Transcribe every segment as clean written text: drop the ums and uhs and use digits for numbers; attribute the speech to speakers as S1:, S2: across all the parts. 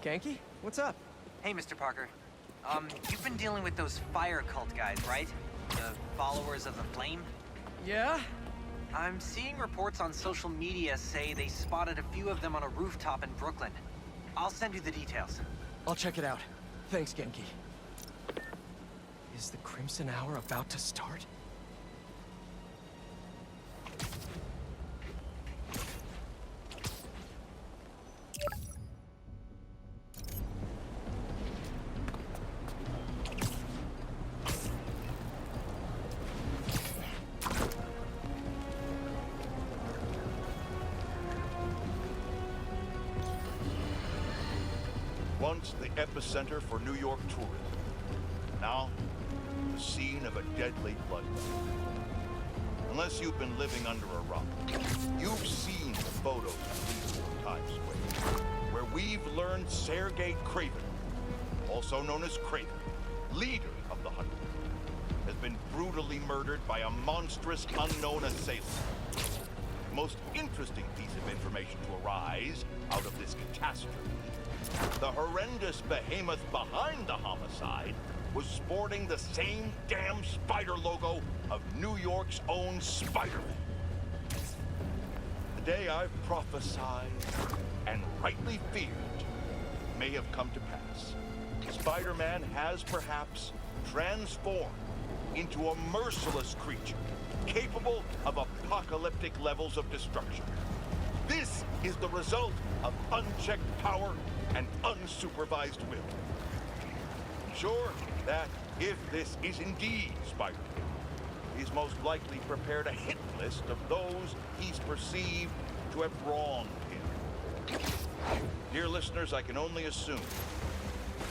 S1: Ganke? What's up?
S2: Hey, Mr. Parker. You've been dealing with those fire cult guys, right? The followers of the flame?
S1: Yeah?
S2: I'm seeing reports on social media say they spotted a few of them on a rooftop in Brooklyn. I'll send you the details.
S1: I'll check it out. Thanks, Ganke. Is the Crimson Hour about to start?
S3: Once the epicenter for New York tourism. Now, the scene of a deadly bloodbath. Unless you've been living under a rock, you've seen the photos of New York Times Square, where we've learned Sergei Kraven, also known as Kraven, leader of the 100, has been brutally murdered by a monstrous unknown assailant. The most interesting piece of information to arise out of this catastrophe: the horrendous behemoth behind the homicide was sporting the same damn spider logo of New York's own Spider-Man. The day I've prophesied and rightly feared may have come to pass. Spider-Man has perhaps transformed into a merciless creature capable of apocalyptic levels of destruction. This is the result of unchecked power and unsupervised will. Sure that if this is indeed Spider-Man, he's most likely prepared a hit list of those he's perceived to have wronged him. Dear listeners, I can only assume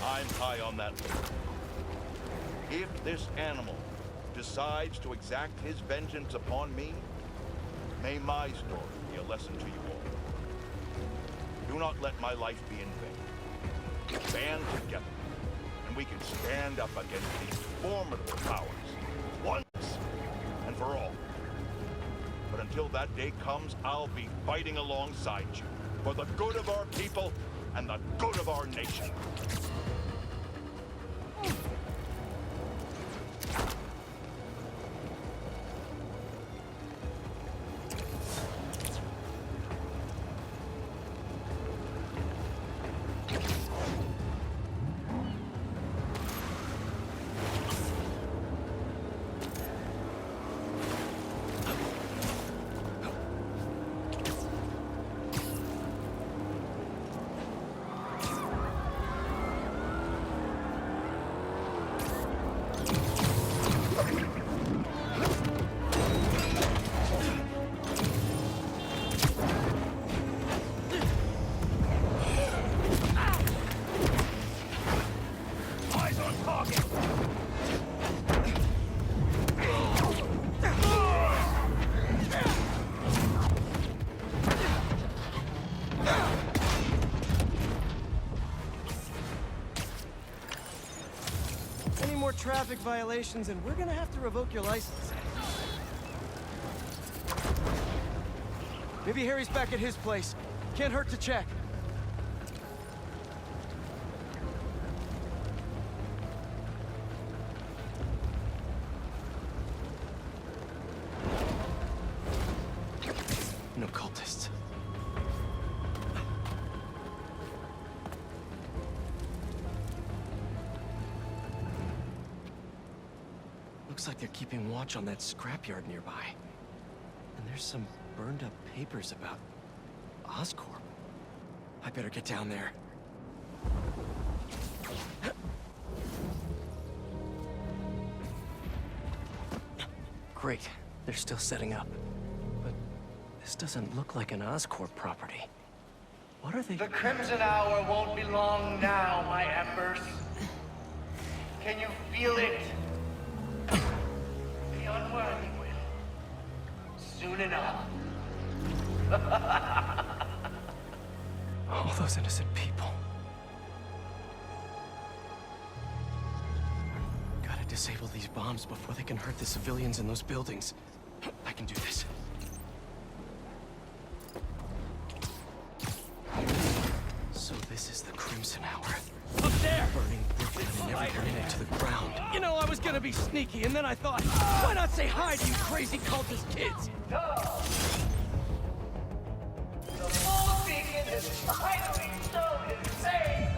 S3: I'm high on that list. If this animal decides to exact his vengeance upon me, may my story be a lesson to you all. Do not let my life be in vain. Band together, and we can stand up against these formidable powers, once and for all. But until that day comes, I'll be fighting alongside you, for the good of our people and the good of our nation.
S1: Traffic violations, and we're gonna have to revoke your license. Maybe Harry's back at his place. Can't hurt to check. No cultists. Looks like they're keeping watch on that scrapyard nearby. And there's some burned up papers about Oscorp. I better get down there. Great, they're still setting up. But this doesn't look like an Oscorp property. What are they?
S4: The Crimson Hour won't be long now, my embers. Can you feel it? The unworthy will. Soon enough.
S1: All those innocent people. Gotta disable these bombs before they can hurt the civilians in those buildings. I can do this. So this This is the Crimson Hour.
S4: Up there!
S1: Burning Brooklyn and every planet to the ground.
S4: You know, I was gonna be sneaky, and then I thought, why not say hi to you crazy cultist kids?
S5: The full beacon is finally so insane!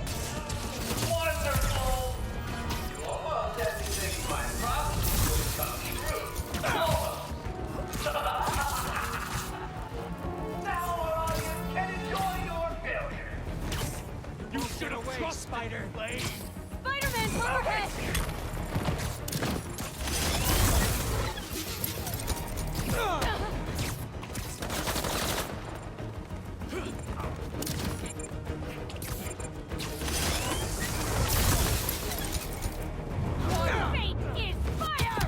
S5: Wonderful! Almost everything my prophecy would come true. Almost! Now our audience can enjoy your failure.
S4: You should have trusted Spider.
S6: Spider-Man's overhead! Your fate is fire!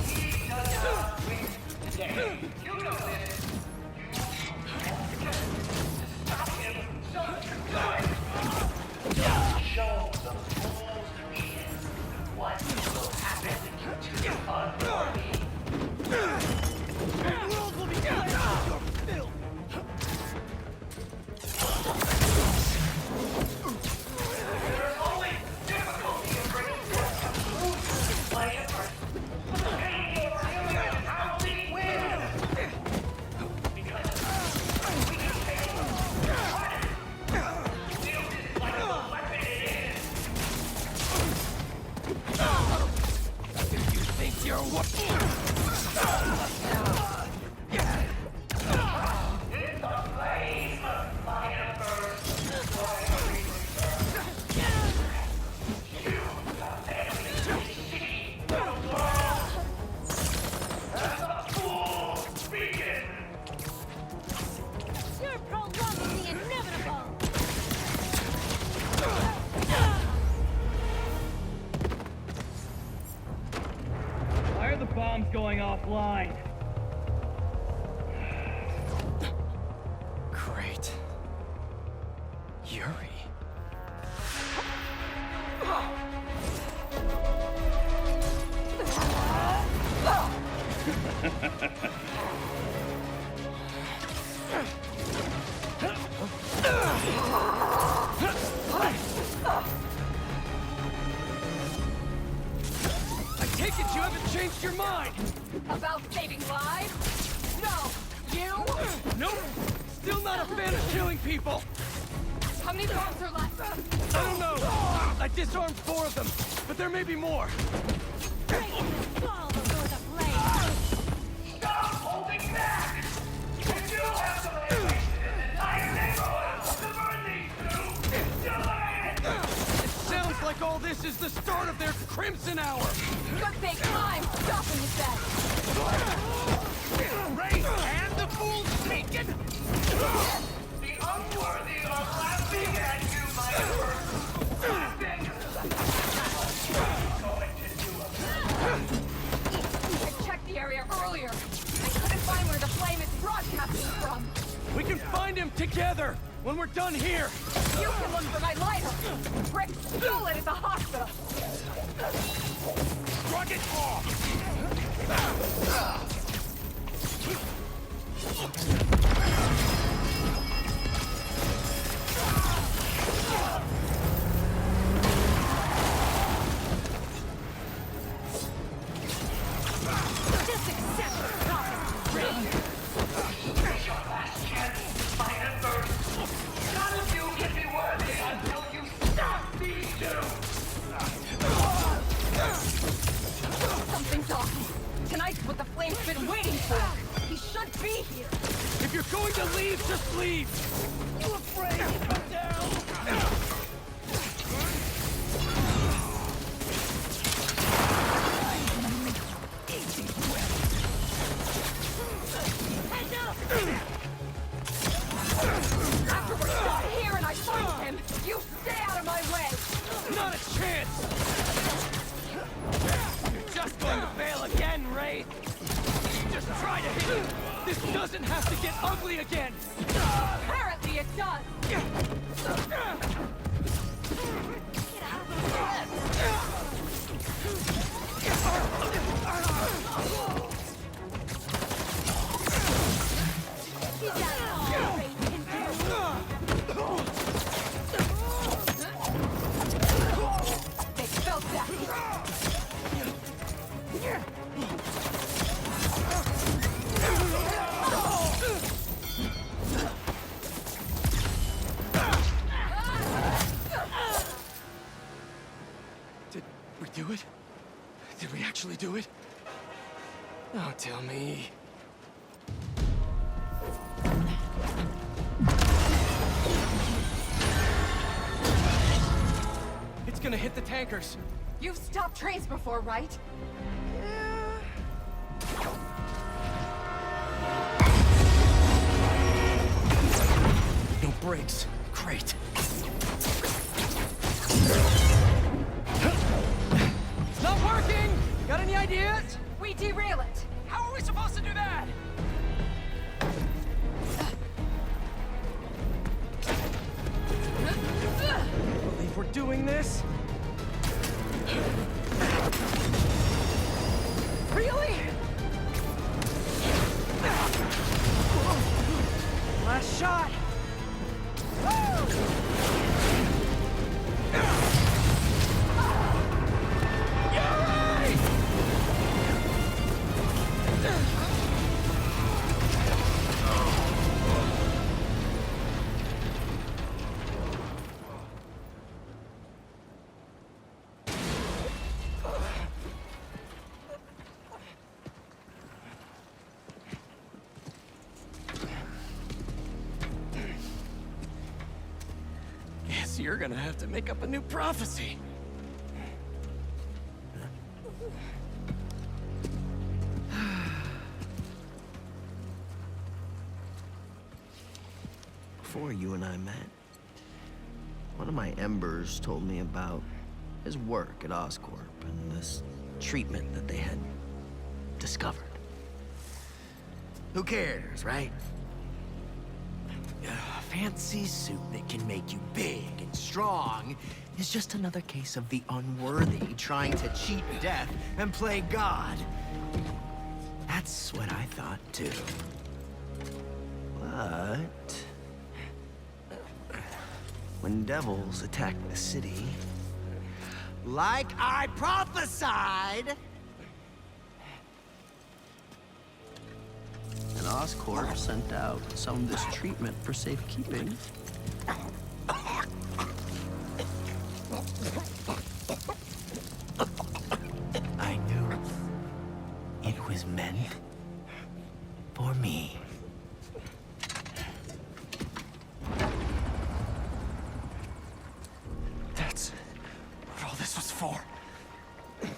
S5: He does not win today. You know this. Stop him from such a good. Show the fools reason what will happen to the unworthy.
S4: The world will be cleansed of your filth!
S5: There's always difficulty in bringing forth conclusions by effort. Maybe it's human how we win. Because we can take it. Wield it like the weapon it is.
S4: You think you're what?
S5: It's a flame, my emperor. You have every city in the world. And the fools begin.
S6: You're prolonging the inevitable!
S4: Why are the bombs going offline?
S1: Great. Yuri.
S4: I take it you haven't changed your mind!
S6: About saving lives? No! You?
S4: Nope! Still not a fan of killing people!
S6: How many bombs are left?
S4: I don't know! I disarmed 4 of them, but there may be more!
S6: Break the ball before the flame!
S5: Stop holding back! You do have the motivation in the entire neighborhood to burn these two! Do it!
S4: It sounds like all this is the start of their Crimson Hour!
S6: Good thing I'm stopping this then!
S4: Race and the fool's taken!
S5: The unworthy are laughing at you, my emperor! Laughing! Going to do a
S6: I checked the area earlier. I couldn't find where the flame is broadcasting from.
S4: We can find him together when we're done here!
S6: You can look for my lighter. Rick stole it at the hospital.
S4: Shrug it off!
S6: Just accept the prophecy, Rick.
S5: It's your last chance, my emperor! None of you can be worthy until you stop these two!
S6: Something's off. Tonight's what the flame's been waiting for. He should be here.
S4: If you're going to leave, just leave! You afraid to come down?
S6: After we're done here and I find him, you stay out of my way.
S4: Not a chance! You're just going to fail again, Ray! Just try to hit him! This doesn't have to get ugly again!
S6: Apparently it does. Get out of the way.
S1: Did we do it? Did we actually do it? Don't tell me. It's gonna hit the tankers.
S6: You've stopped trains before, right?
S1: No brakes. Great.
S4: It's not working! Got any ideas?
S6: We derail it.
S4: How are we supposed to do that?
S1: Believe we're doing this?
S4: Really? Last shot!
S1: Guess you're gonna have to make up a new prophecy.
S7: Before you and I met, one of my embers told me about his work at Oscorp and this treatment that they had discovered. Who cares, right? A fancy suit that can make you big and strong is just another case of the unworthy trying to cheat death and play God. That's what I thought too. But when devils attack the city, like I prophesied, and Oscorp sent out some of this treatment for safekeeping. I knew it was meant for me.
S1: That's what all this was for.
S7: And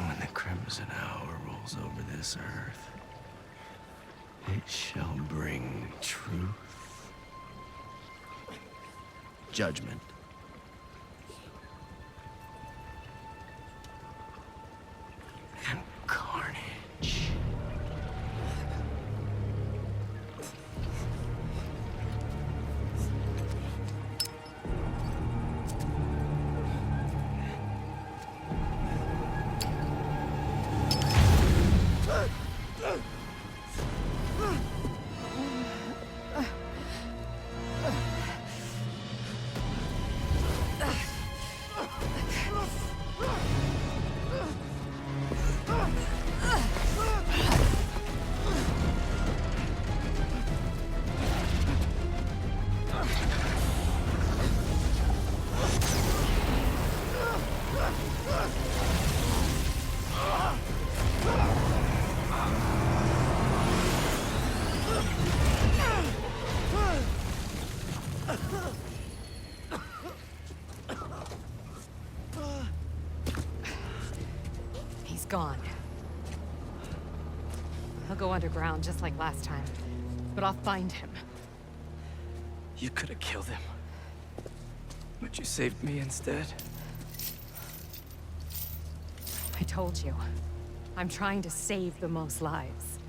S7: when the Crimson Hour rolls over this earth, it shall bring truth, judgment, and carnage.
S6: He's gone. He'll go underground just like last time. But I'll find him.
S1: You could have killed him. But you saved me instead.
S6: I told you. I'm trying to save the most lives.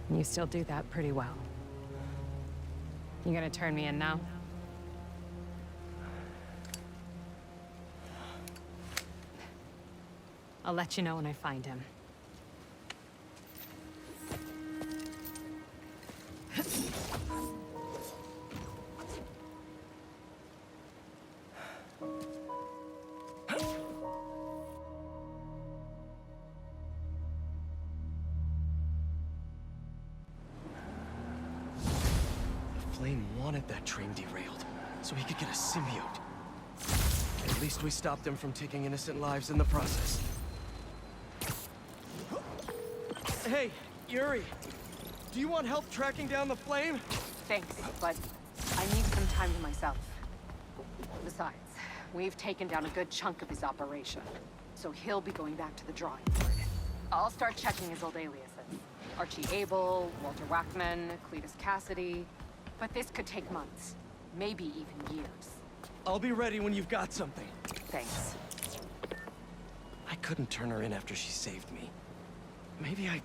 S6: And you still do that pretty well. You gonna turn me in now? I'll let you know when I find him.
S1: wanted that train derailed, so he could get a symbiote. At least we stopped him from taking innocent lives in the process. Hey, Yuri. Do you want help tracking down the flame?
S6: Thanks, but I need some time to myself. Besides, we've taken down a good chunk of his operation, so he'll be going back to the drawing board. I'll start checking his old aliases. Archie Abel, Walter Wackman, Cletus Cassidy. But this could take months, maybe even years.
S1: I'll be ready when you've got something.
S6: Thanks.
S1: I couldn't turn her in after she saved me. Maybe I